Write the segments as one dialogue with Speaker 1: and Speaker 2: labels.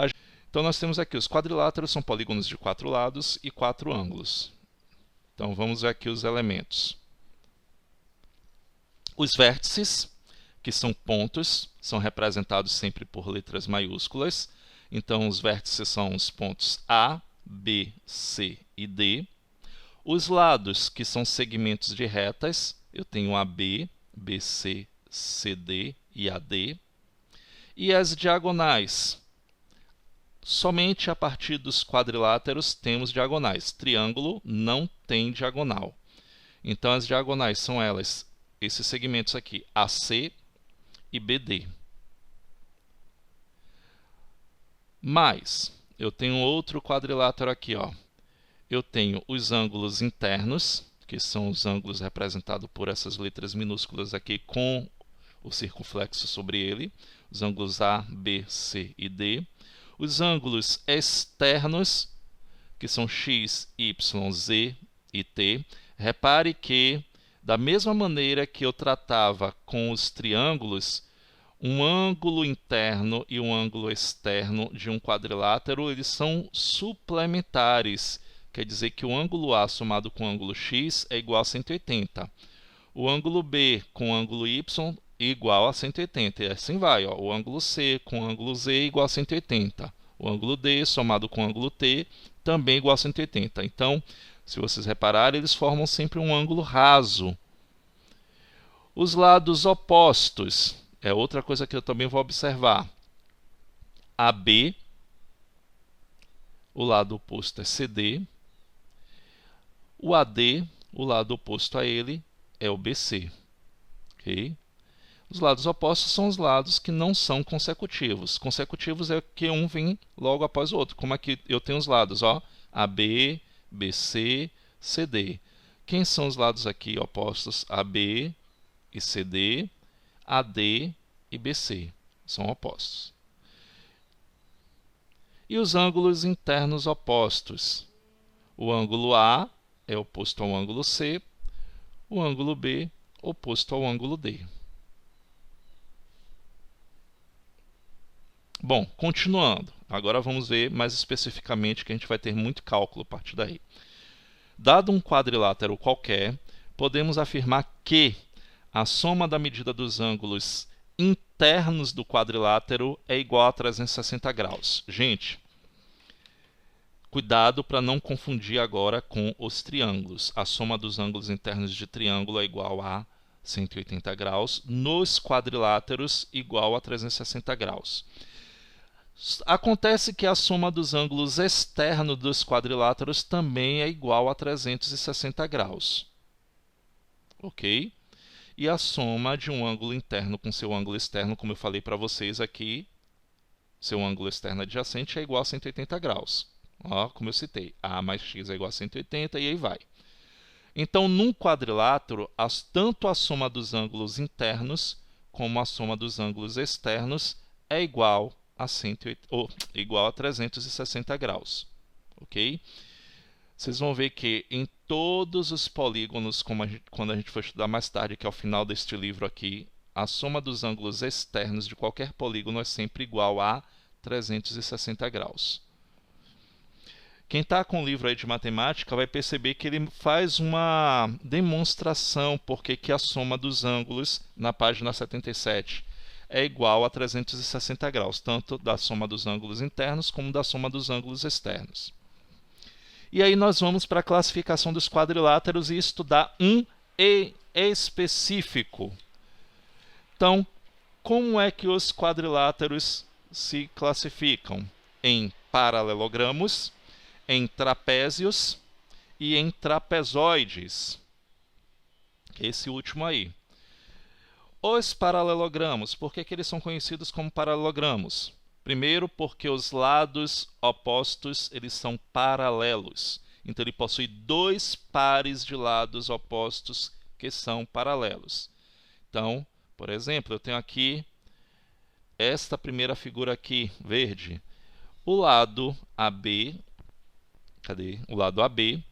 Speaker 1: página. Então, nós temos aqui os quadriláteros, são polígonos de 4 lados e 4 ângulos. Então, vamos ver aqui os elementos. Os vértices, que são pontos, são representados sempre por letras maiúsculas. Então, os vértices são os pontos A, B, C e D. Os lados, que são segmentos de retas, eu tenho AB, BC, CD e AD. E as diagonais, somente a partir dos quadriláteros temos diagonais. Triângulo não tem diagonal. Então, as diagonais são elas, esses segmentos aqui, AC e BD. Mas, eu tenho outro quadrilátero aqui, ó. Eu tenho os ângulos internos, que são os ângulos representados por essas letras minúsculas aqui com o circunflexo sobre ele. Os ângulos A, B, C e D. Os ângulos externos, que são X, Y, Z e T. Repare que, da mesma maneira que eu tratava com os triângulos, um ângulo interno e um ângulo externo de um quadrilátero, eles são suplementares. Quer dizer que o ângulo A somado com o ângulo X é igual a 180. O ângulo B com o ângulo Y é igual a 180. E assim vai. Ó. O ângulo C com o ângulo Z é igual a 180. O ângulo D somado com o ângulo T também é igual a 180. Então, se vocês repararem, eles formam sempre um ângulo raso. Os lados opostos é outra coisa que eu também vou observar. AB, o lado oposto é CD. O AD, o lado oposto a ele, é o BC. Okay? Os lados opostos são os lados que não são consecutivos. Consecutivos é que um vem logo após o outro. Como aqui eu tenho os lados, ó, AB, BC, CD. Quem são os lados aqui opostos? AB e CD, AD e BC. São opostos. E os ângulos internos opostos? O ângulo A é oposto ao ângulo C, o ângulo B oposto ao ângulo D. Bom, continuando. Agora vamos ver mais especificamente que a gente vai ter muito cálculo a partir daí. Dado um quadrilátero qualquer, podemos afirmar que a soma da medida dos ângulos internos do quadrilátero é igual a 360 graus. Gente, cuidado para não confundir agora com os triângulos. A soma dos ângulos internos de triângulo é igual a 180 graus. Nos quadriláteros, igual a 360 graus. Acontece que a soma dos ângulos externos dos quadriláteros também é igual a 360 graus. Ok? E a soma de um ângulo interno com seu ângulo externo, como eu falei para vocês aqui, seu ângulo externo adjacente é igual a 180 graus. Ó, como eu citei, A mais X é igual a 180 e aí vai. Então, num quadrilátero, tanto a soma dos ângulos internos como a soma dos ângulos externos é igual a 360 graus. Ok? Vocês vão ver que em todos os polígonos, quando a gente for estudar mais tarde, que é o final deste livro aqui, a soma dos ângulos externos de qualquer polígono é sempre igual a 360 graus. Quem está com o livro aí de matemática vai perceber que ele faz uma demonstração porque que a soma dos ângulos na página 77 é igual a 360 graus, tanto da soma dos ângulos internos como da soma dos ângulos externos. E aí nós vamos para a classificação dos quadriláteros e estudar um específico. Então, como é que os quadriláteros se classificam? Em paralelogramos, em trapézios e em trapezoides. Esse último aí. Os paralelogramos, por que eles são conhecidos como paralelogramos? Primeiro, porque os lados opostos eles são paralelos. Então, ele possui dois pares de lados opostos que são paralelos. Então, por exemplo, eu tenho aqui esta primeira figura aqui, verde. O lado AB, o lado AB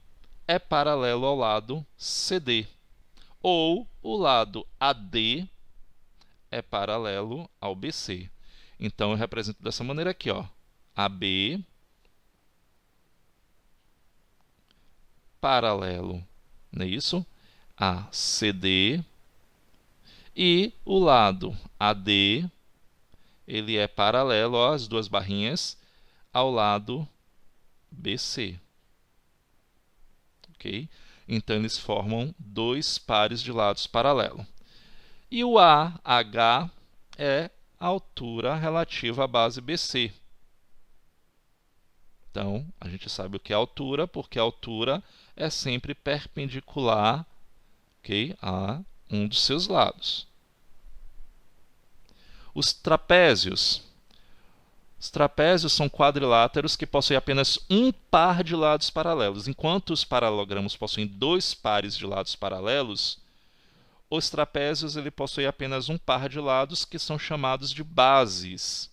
Speaker 1: é paralelo ao lado CD. Ou o lado AD é paralelo ao BC. Então, eu represento dessa maneira aqui, ó. AB paralelo, não é isso? A CD, e o lado AD, ele é paralelo, ó, as duas barrinhas, ao lado BC. Ok? Então, eles formam dois pares de lados paralelos. E o AH é a altura relativa à base BC. Então, a gente sabe o que é altura, porque a altura é sempre perpendicular, okay, a um dos seus lados. Os trapézios. Os trapézios são quadriláteros que possuem apenas um par de lados paralelos. Enquanto os paralelogramos possuem dois pares de lados paralelos, os trapézios ele possuem apenas um par de lados, que são chamados de bases.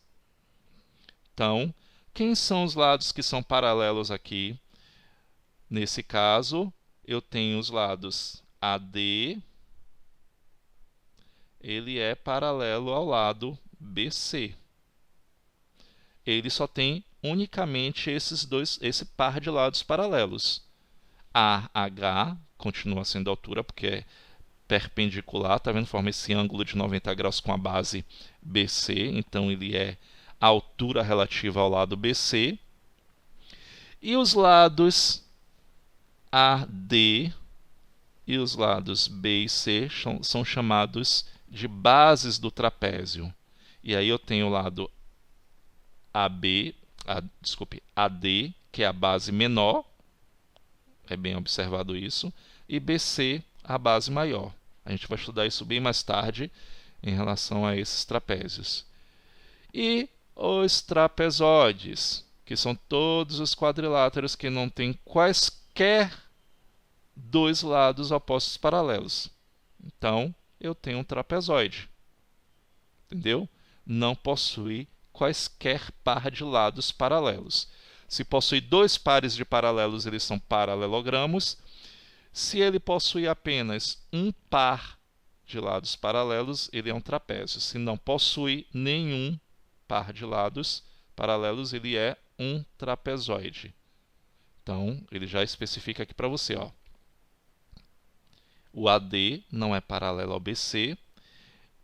Speaker 1: Então, quem são os lados que são paralelos aqui? Nesse caso, eu tenho os lados AD, ele é paralelo ao lado BC. Ele só tem unicamente esse par de lados paralelos. AH continua sendo a altura, porque é perpendicular, tá vendo? Forma esse ângulo de 90 graus com a base BC, então ele é a altura relativa ao lado BC. E os lados AD e os lados B e C são chamados de bases do trapézio. E aí eu tenho o lado AD, que é a base menor, é bem observado isso, e BC, a base maior. A gente vai estudar isso bem mais tarde em relação a esses trapézios. E os trapezoides, que são todos os quadriláteros que não têm quaisquer dois lados opostos paralelos. Então, eu tenho um trapezoide. Entendeu? Não possui quaisquer par de lados paralelos. Se possui dois pares de paralelos, eles são paralelogramos. Se ele possui apenas um par de lados paralelos, ele é um trapézio. Se não possui nenhum par de lados paralelos, ele é um trapezoide. Então, ele já especifica aqui para você, ó. O AD não é paralelo ao BC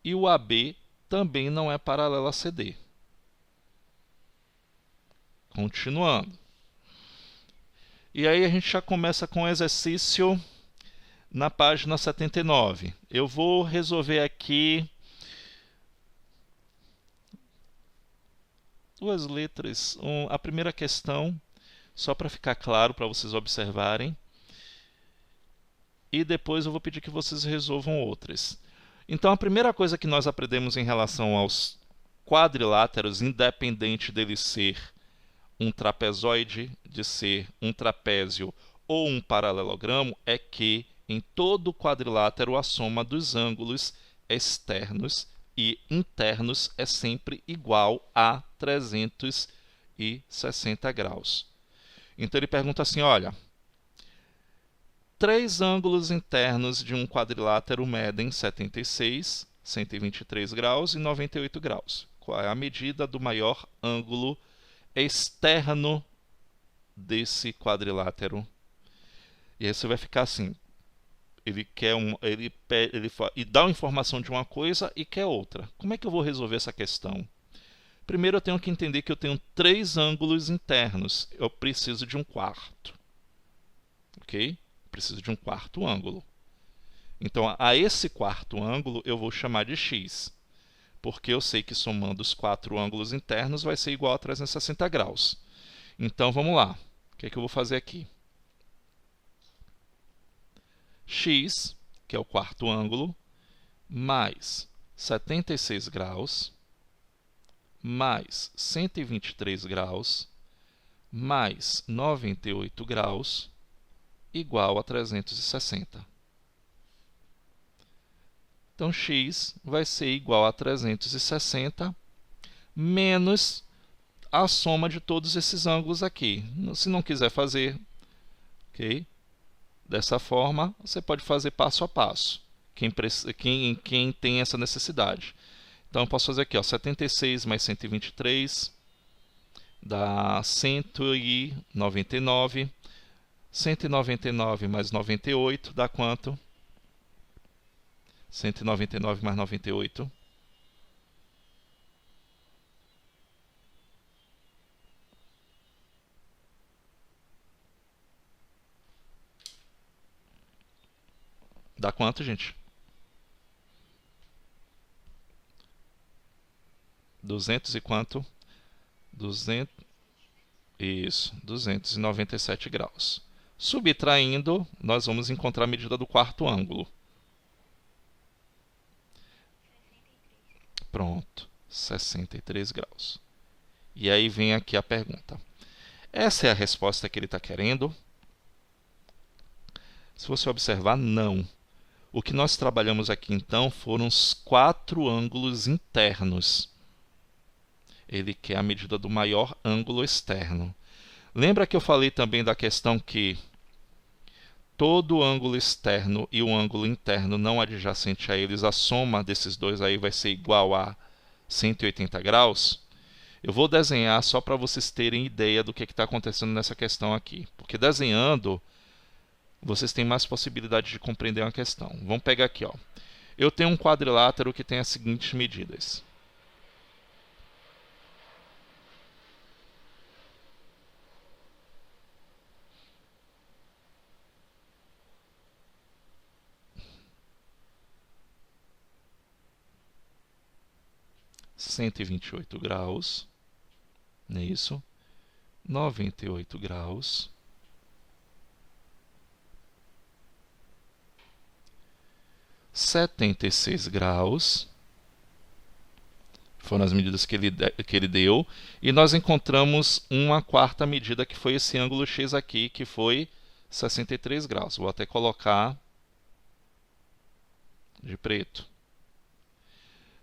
Speaker 1: e o AB também não é paralelo a CD. Continuando. E aí a gente já começa com o exercício na página 79. Eu vou resolver aqui duas letras. A primeira questão, só para ficar claro, para vocês observarem. E depois eu vou pedir que vocês resolvam outras. Então, a primeira coisa que nós aprendemos em relação aos quadriláteros, independente dele ser um trapezoide, de ser um trapézio ou um paralelogramo, é que em todo quadrilátero a soma dos ângulos externos e internos é sempre igual a 360 graus. Então ele pergunta assim, olha, três ângulos internos de um quadrilátero medem 76, 123 graus e 98 graus. Qual é a medida do maior ângulo externo desse quadrilátero? E aí você vai ficar assim, ele dá uma informação de uma coisa e quer outra. Como é que eu vou resolver essa questão? Primeiro eu tenho que entender que eu tenho três ângulos internos, eu preciso de um quarto. Ok? Preciso de um quarto ângulo. Então, a esse quarto ângulo eu vou chamar de x, porque eu sei que somando os quatro ângulos internos vai ser igual a 360 graus. Então, vamos lá. O que é que eu vou fazer aqui? X, que é o quarto ângulo, mais 76 graus, mais 123 graus, mais 98 graus, igual a 360. Então, x vai ser igual a 360 menos a soma de todos esses ângulos aqui. Se não quiser fazer, ok? Dessa forma, você pode fazer passo a passo, quem tem essa necessidade. Então, eu posso fazer aqui, ó, 76 mais 123 dá 199. 199 mais 98 dá quanto? 199 mais 98. Dá quanto, gente? 200 e quanto? 200, isso, 297 graus. Subtraindo, nós vamos encontrar a medida do quarto ângulo. Pronto, 63 graus. E aí vem aqui a pergunta. Essa é a resposta que ele está querendo? Se você observar, não. O que nós trabalhamos aqui, então, foram os 4 ângulos internos. Ele quer a medida do maior ângulo externo. Lembra que eu falei também da questão que todo ângulo externo e o ângulo interno não adjacente a eles, a soma desses dois aí vai ser igual a 180 graus? Eu vou desenhar só para vocês terem ideia do que está acontecendo nessa questão aqui. Porque desenhando, vocês têm mais possibilidade de compreender uma questão. Vamos pegar aqui, ó. Eu tenho um quadrilátero que tem as seguintes medidas. (128 graus), não é isso? 98 graus, 76 graus, foram as medidas que ele deu, e nós encontramos uma quarta medida, que foi esse ângulo X aqui, que foi 63 graus. Vou até colocar de preto.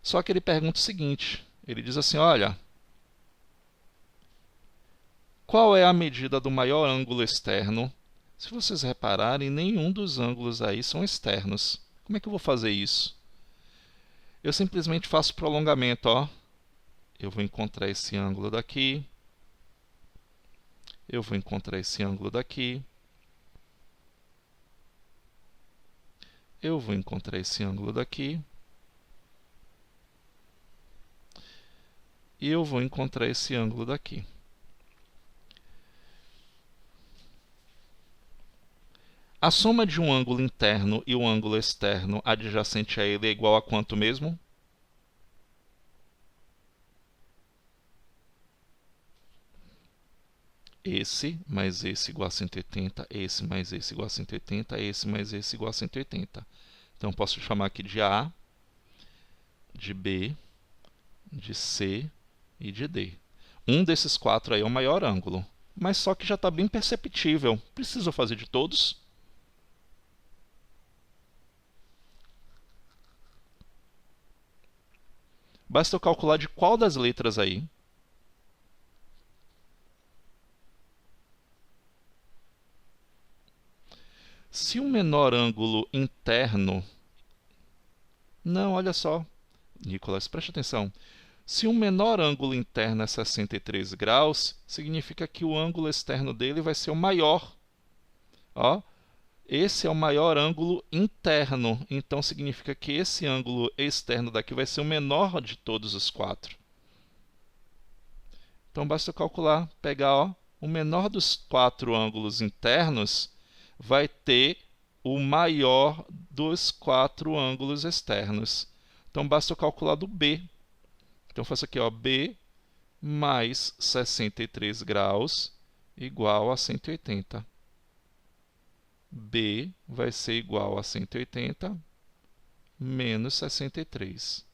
Speaker 1: Só que ele pergunta o seguinte, ele diz assim, olha, qual é a medida do maior ângulo externo? Se vocês repararem, nenhum dos ângulos aí são externos. Como é que eu vou fazer isso? Eu simplesmente faço prolongamento, ó. Eu vou encontrar esse ângulo daqui. Eu vou encontrar esse ângulo daqui. Eu vou encontrar esse ângulo daqui. E eu vou encontrar esse ângulo daqui. A soma de um ângulo interno e um ângulo externo adjacente a ele é igual a quanto mesmo? Esse mais esse igual a 180, esse mais esse igual a 180, esse mais esse igual a 180. Então, posso chamar aqui de A, de B, de C e de D. Um desses 4 aí é o maior ângulo, mas só que já está bem perceptível. Preciso fazer de todos? Basta eu calcular de qual das letras aí. Se o menor ângulo interno... Não, olha só, Nicolas, preste atenção. Se o menor ângulo interno é 63 graus, significa que o ângulo externo dele vai ser o maior. Ó, esse é o maior ângulo interno, então significa que esse ângulo externo daqui vai ser o menor de todos os 4. Então, basta eu calcular, pegar ó, o menor dos 4 ângulos internos vai ter o maior dos 4 ângulos externos. Então, basta eu calcular do B. Então, eu faço aqui, ó, B mais 63 graus igual a 180. B vai ser igual a 180 menos 63.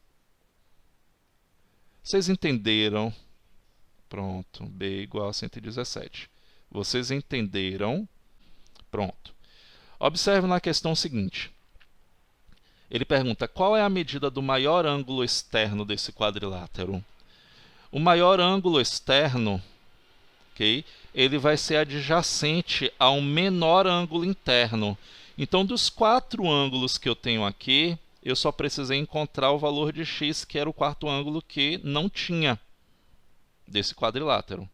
Speaker 1: Vocês entenderam? Pronto, B igual a 117. Vocês entenderam? Pronto. Observe na questão seguinte. Ele pergunta, qual é a medida do maior ângulo externo desse quadrilátero? O maior ângulo externo, okay, ele vai ser adjacente ao menor ângulo interno. Então, dos 4 ângulos que eu tenho aqui, eu só precisei encontrar o valor de x, que era o quarto ângulo que não tinha desse quadrilátero.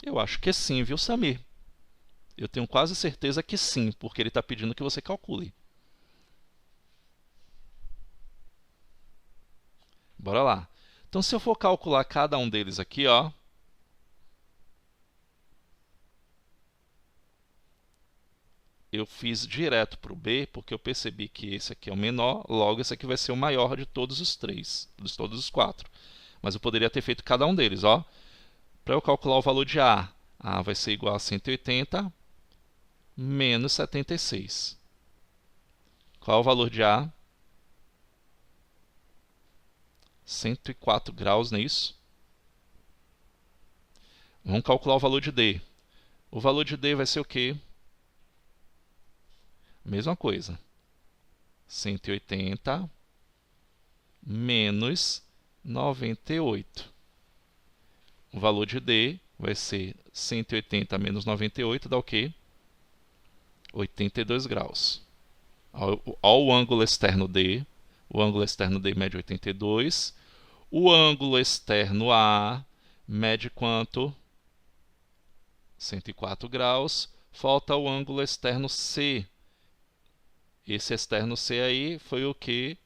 Speaker 1: Eu acho que sim, viu, Samir? Eu tenho quase certeza que sim, porque ele está pedindo que você calcule. Bora lá. Então, se eu for calcular cada um deles aqui, ó, eu fiz direto para o B, porque eu percebi que esse aqui é o menor, logo esse aqui vai ser o maior de todos os três, de todos os quatro. Mas eu poderia ter feito cada um deles, ó. Para eu calcular o valor de A vai ser igual a 180 menos 76. Qual é o valor de A? 104 graus, não é isso? Vamos calcular o valor de D. O valor de D vai ser o quê? Mesma coisa. 180 menos 98. O valor de D vai ser 180 menos 98, dá o quê? 82 graus. Olha o ângulo externo D. O ângulo externo D mede 82. O ângulo externo A mede quanto? 104 graus. Falta o ângulo externo C. Esse externo C aí foi o que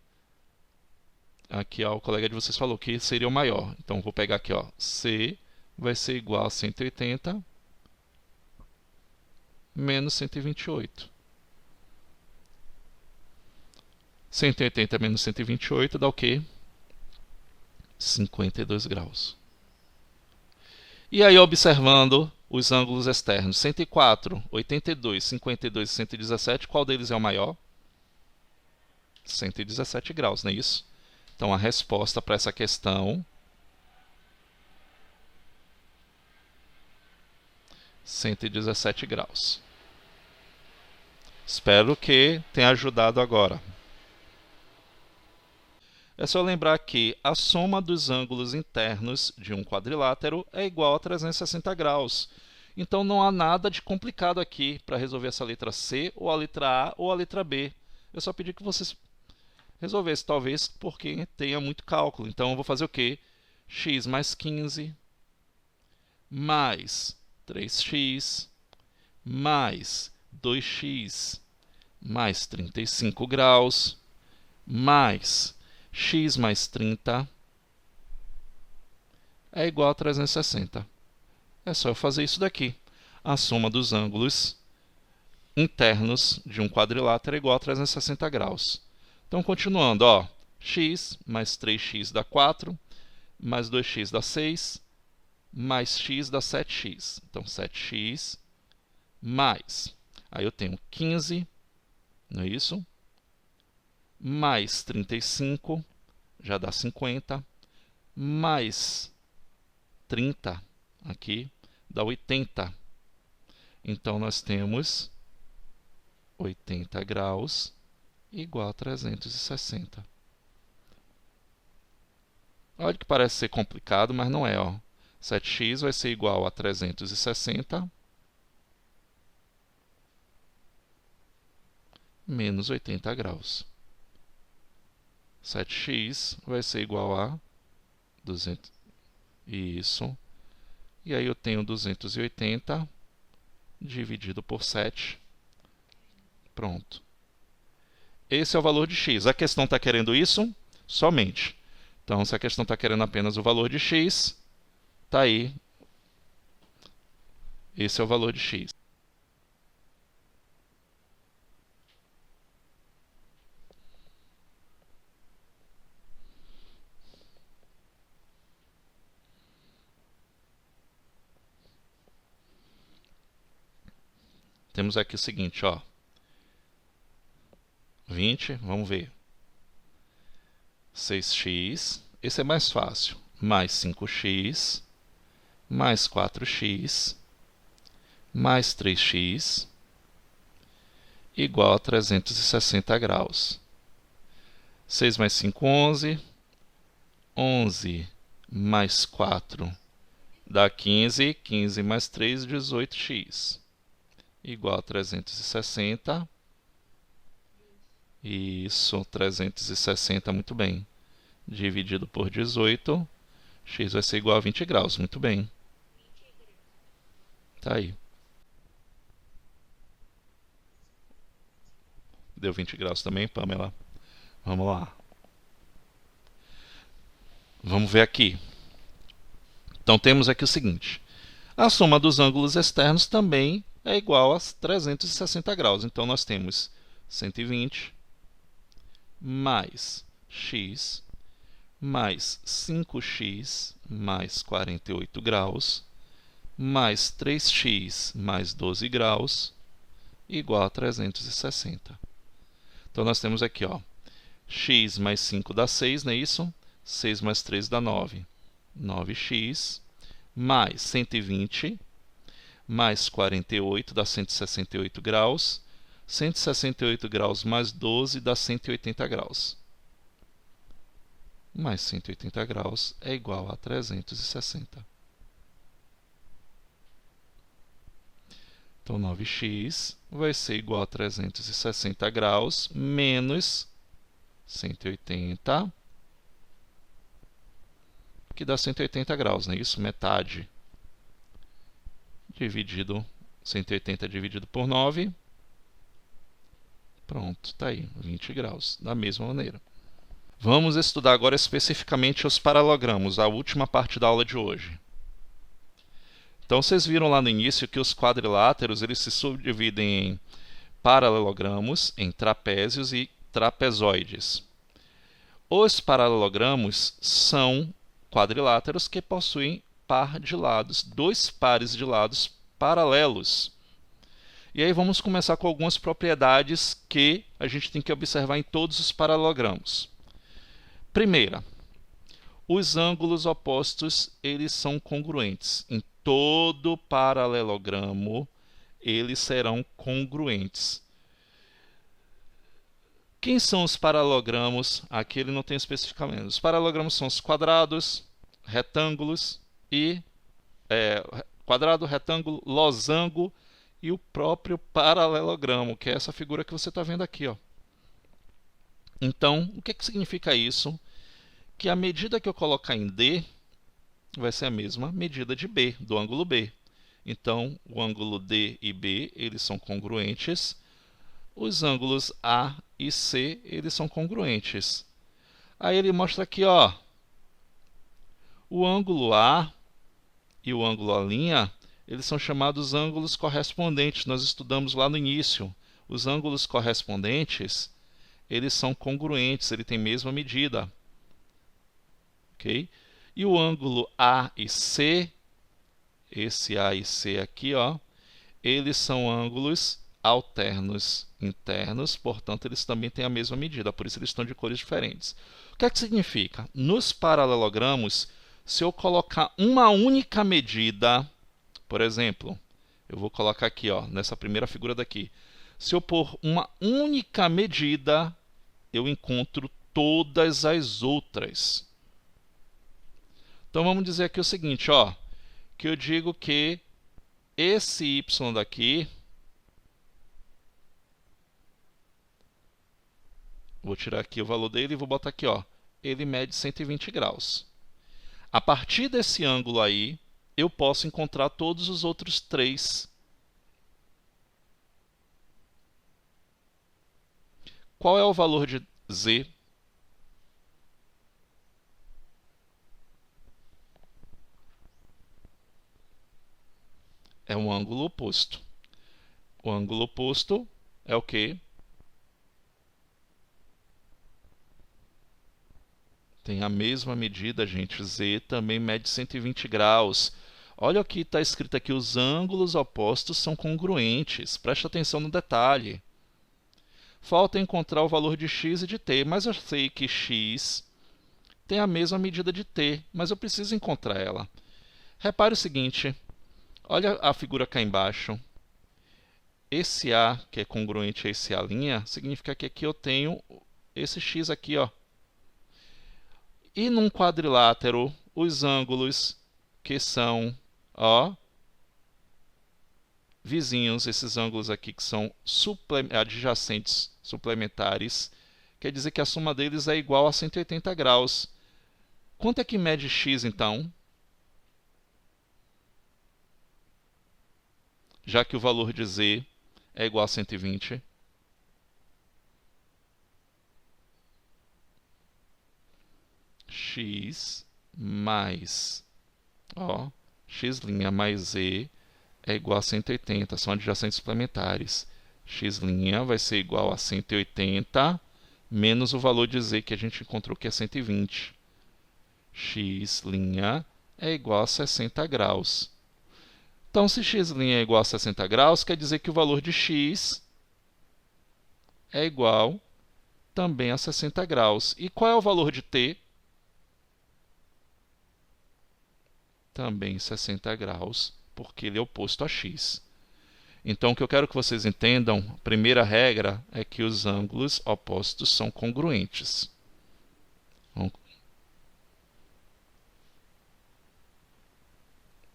Speaker 1: aqui ó, o colega de vocês falou que seria o maior. Então vou pegar aqui, ó, C vai ser igual a 180 menos 128. 180 menos 128 dá o quê? 52 graus. E aí, observando os ângulos externos, 104, 82, 52 e 117, qual deles é o maior? 117 graus, não é isso? Então, a resposta para essa questão, 117 graus. Espero que tenha ajudado agora. É só lembrar que a soma dos ângulos internos de um quadrilátero é igual a 360 graus. Então não há nada de complicado aqui para resolver essa letra C, ou a letra A, ou a letra B. Eu só pedi que vocês resolvessem, talvez porque tenha muito cálculo. Então eu vou fazer o quê? X mais 15, mais 3x, mais 2x, mais 35 graus, mais x mais 30 é igual a 360. É só eu fazer isso daqui. A soma dos ângulos internos de um quadrilátero é igual a 360 graus. Então, continuando, ó, x mais 3x dá 4, mais 2x dá 6, mais x dá 7x. Então, 7x mais, aí eu tenho 15, não é isso? Mais 35, já dá 50, mais 30 aqui, dá 80. Então, nós temos 80 graus igual a 360. Olha que parece ser complicado, mas não é. Ó. 7x vai ser igual a 360 menos 80 graus. 7x vai ser igual a 200. Isso. E aí eu tenho 280 dividido por 7. Pronto. Esse é o valor de x. A questão está querendo isso? Somente. Então, se a questão está querendo apenas o valor de x, está aí. Esse é o valor de x. Temos aqui o seguinte, ó. 20, vamos ver. 6x, esse é mais fácil, mais 5x, mais 4x, mais 3x, igual a 360 graus. 6 mais 5, 11. 11 mais 4 dá 15. 15 mais 3, 18x. Igual a 360. Isso, 360, muito bem. Dividido por 18, x vai ser igual a 20 graus, muito bem. Tá aí. Deu 20 graus também, Pamela? Vamos lá. Vamos ver aqui. Então temos aqui o seguinte. A soma dos ângulos externos também é igual a 360 graus. Então nós temos 120 mais x mais 5x mais 48 graus mais 3x mais 12 graus igual a 360. Então nós temos aqui, ó, x mais 5 dá 6, não é isso? 6 mais 3 dá 9. 9x mais 120 mais 48 dá 168 graus. 168 graus mais 12 dá 180 graus. Mais 180 graus é igual a 360. Então, 9x vai ser igual a 360 graus menos 180, que dá 180 graus, não é isso? Metade dividido, 180 dividido por 9. Pronto, está aí, 20 graus, da mesma maneira. Vamos estudar agora especificamente os paralelogramos, a última parte da aula de hoje. Então, vocês viram lá no início que os quadriláteros eles se subdividem em paralelogramos, em trapézios e trapezoides. Os paralelogramos são quadriláteros que possuem par de lados, dois pares de lados paralelos. E aí vamos começar com algumas propriedades que a gente tem que observar em todos os paralelogramos. Primeira, os ângulos opostos eles são congruentes. Em todo paralelogramo, eles serão congruentes. Quem são os paralelogramos? Aqui ele não tem especificamente. Os paralelogramos são os quadrados, retângulos e quadrado, retângulo, losango e o próprio paralelogramo, que é essa figura que você está vendo aqui, ó. Então, o que significa isso? Que a medida que eu colocar em D vai ser a mesma medida de B, do ângulo B. Então, o ângulo D e B, eles são congruentes. Os ângulos A e C, eles são congruentes. Aí ele mostra aqui, ó, o ângulo A e o ângulo A', eles são chamados ângulos correspondentes. Nós estudamos lá no início. Os ângulos correspondentes, eles são congruentes, ele tem a mesma medida. Ok? E o ângulo A e C, esse A e C aqui, ó, eles são ângulos alternos internos, portanto, eles também têm a mesma medida, por isso eles estão de cores diferentes. O que é que significa? Nos paralelogramos, se eu colocar uma única medida, por exemplo, eu vou colocar aqui, ó, nessa primeira figura daqui, se eu pôr uma única medida, eu encontro todas as outras. Então, vamos dizer aqui o seguinte, ó, que eu digo que esse y daqui, vou tirar aqui o valor dele e vou botar aqui, ó, ele mede 120 graus. A partir desse ângulo aí, eu posso encontrar todos os outros três. Qual é o valor de Z? É um ângulo oposto. O ângulo oposto é o quê? Tem a mesma medida, gente. Z também mede 120 graus. Olha o que está escrito aqui. Os ângulos opostos são congruentes. Presta atenção no detalhe. Falta encontrar o valor de x e de t. Mas eu sei que x tem a mesma medida de t. Mas eu preciso encontrar ela. Repare o seguinte. Olha a figura cá embaixo. Esse A, que é congruente a esse A', significa que aqui eu tenho esse x aqui, ó. E num quadrilátero, os ângulos que são, ó, vizinhos, esses ângulos aqui que são adjacentes suplementares, quer dizer que a soma deles é igual a 180 graus. Quanto é que mede x, então? já que o valor de z é igual a 120. X mais, ó, x' mais z é igual a 180, são adjacentes suplementares. X' vai ser igual a 180 menos o valor de z que a gente encontrou, que é 120. X' é igual a 60 graus. Então, se x' é igual a 60 graus, quer dizer que o valor de x é igual também a 60 graus. E qual é o valor de t? Também 60 graus, porque ele é oposto a x. Então, o que eu quero que vocês entendam, a primeira regra é que os ângulos opostos são congruentes.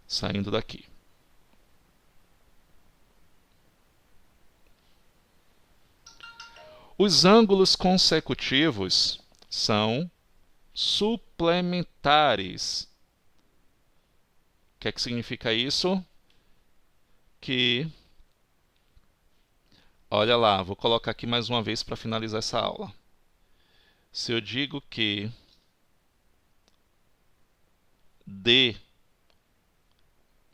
Speaker 1: Saindo daqui. Os ângulos consecutivos são suplementares. O que é que significa isso? Que, olha lá, vou colocar aqui mais uma vez para finalizar essa aula. Se eu digo que D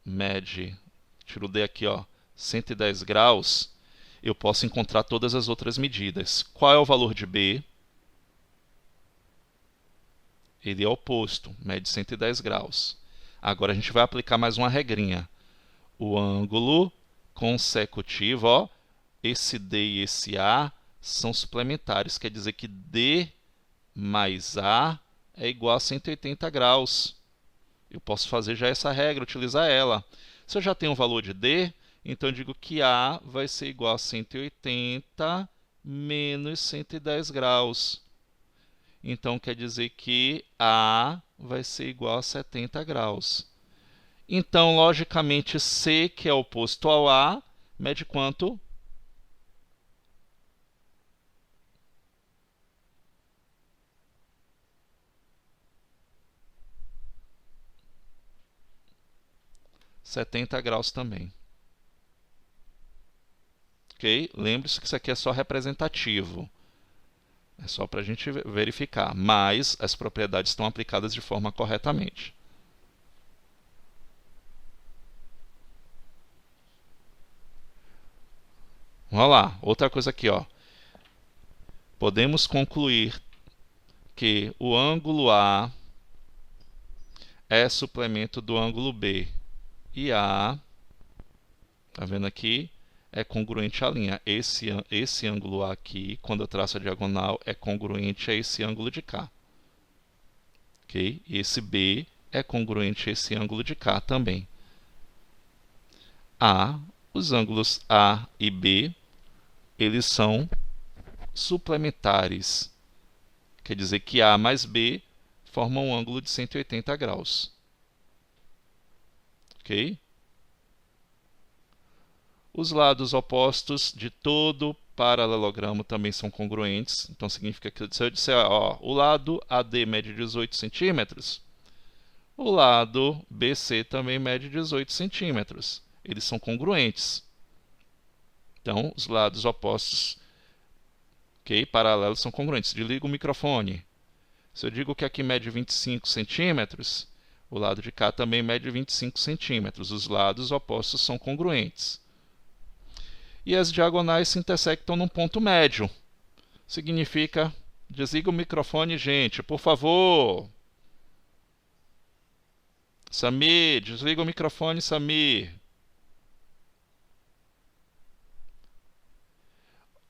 Speaker 1: mede, tiro o D aqui, ó, 110 graus, eu posso encontrar todas as outras medidas. Qual é o valor de B? Ele é oposto, mede 110 graus. Agora a gente vai aplicar mais uma regrinha. O ângulo consecutivo, ó, esse D e esse A são suplementares, quer dizer que D mais A é igual a 180 graus. Eu posso fazer já essa regra, utilizar ela. Se eu já tenho o valor de D, então eu digo que A vai ser igual a 180 menos 110 graus. Então quer dizer que A vai ser igual a 70 graus. Então, logicamente, C, que é oposto ao A, mede quanto? (70 graus) também. Ok? Lembre-se que isso aqui é só representativo. É só para a gente verificar. Mas as propriedades estão aplicadas de forma corretamente. Vamos lá. Outra coisa aqui, ó. Podemos concluir que o ângulo A é suplemento do ângulo B. E A, tá vendo aqui, é congruente à linha. Esse ângulo A aqui, quando eu traço a diagonal, é congruente a esse ângulo de cá. Ok? E esse B é congruente a esse ângulo de cá também. Os ângulos A e B, eles são suplementares. Quer dizer que A mais B formam um ângulo de 180 graus. Ok? Os lados opostos de todo paralelogramo também são congruentes. Então, significa que se eu disser, ó, o lado AD mede 18 centímetros, o lado BC também mede 18 centímetros. Eles são congruentes. Então, os lados opostos, ok, paralelos, são congruentes. Desliga o microfone. Se eu digo que aqui mede 25 centímetros, o lado de cá também mede 25 centímetros. Os lados opostos são congruentes. E as diagonais se intersectam num ponto médio. Significa... Desliga o microfone, gente, por favor. Samir, desliga o microfone, Samir.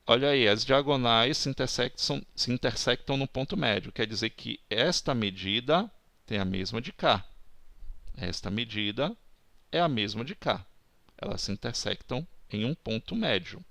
Speaker 1: Olha aí, as diagonais se intersectam no ponto médio. Quer dizer que esta medida tem a mesma de cá. Esta medida é a mesma de cá. Elas se intersectam em um ponto médio.